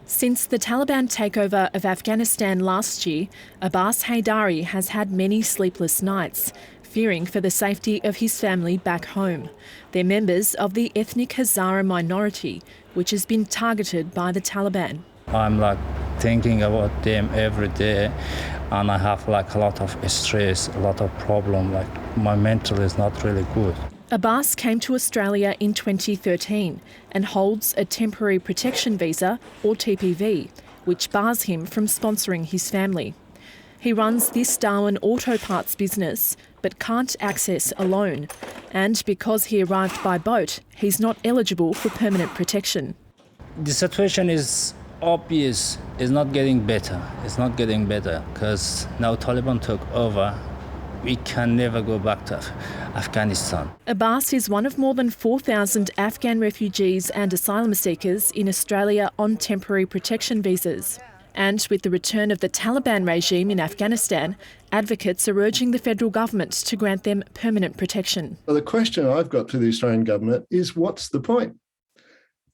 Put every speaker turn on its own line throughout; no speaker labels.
Since the Taliban takeover of Afghanistan last year, Abbas Haidari has had many sleepless nights, fearing for the safety of his family back home. They're members of the ethnic Hazara minority, which has been targeted by the Taliban.
I'm thinking about them every day, and I have a lot of stress, a lot of problem. My mental is not really good.
Abbas came to Australia in 2013 and holds a temporary protection visa, or TPV, which bars him from sponsoring his family. He runs this Darwin auto parts business but can't access a loan. And because he arrived by boat, he's not eligible for permanent protection.
The situation is obvious. It's not getting better. It's not getting better because now Taliban took over. We can never go back to Afghanistan.
Abbas is one of more than 4,000 Afghan refugees and asylum seekers in Australia on temporary protection visas. And with the return of the Taliban regime in Afghanistan, advocates are urging the federal government to grant them permanent protection.
Well, the question I've got to the Australian government is, what's the point?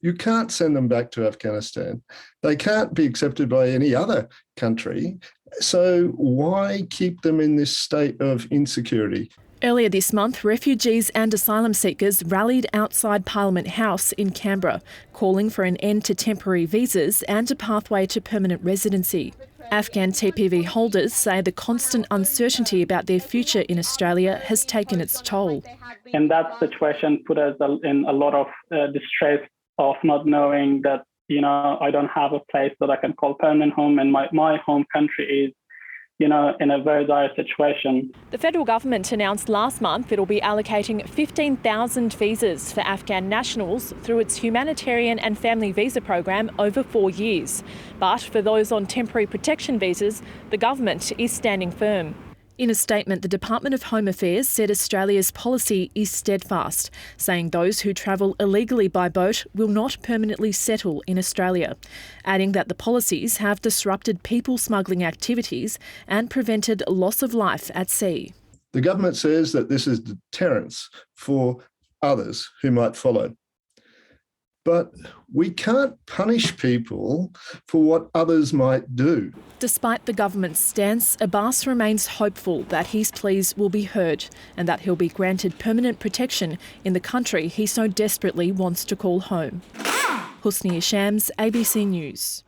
You can't send them back to Afghanistan. They can't be accepted by any other country. So why keep them in this state of insecurity?
Earlier this month, refugees and asylum seekers rallied outside Parliament House in Canberra, calling for an end to temporary visas and a pathway to permanent residency. Afghan TPV holders say the constant uncertainty about their future in Australia has taken its toll.
And that situation put us in a lot of distress of not knowing that, I don't have a place that I can call permanent home, and my home country is, in a very dire situation.
The federal government announced last month it'll be allocating 15,000 visas for Afghan nationals through its humanitarian and family visa program over 4 years. But for those on temporary protection visas, the government is standing firm. In a statement, the Department of Home Affairs said Australia's policy is steadfast, saying those who travel illegally by boat will not permanently settle in Australia, adding that the policies have disrupted people smuggling activities and prevented loss of life at sea.
The government says that this is deterrence for others who might follow. But we can't punish people for what others might do.
Despite the government's stance, Abbas remains hopeful that his pleas will be heard and that he'll be granted permanent protection in the country he so desperately wants to call home. Husni Shams, ABC News.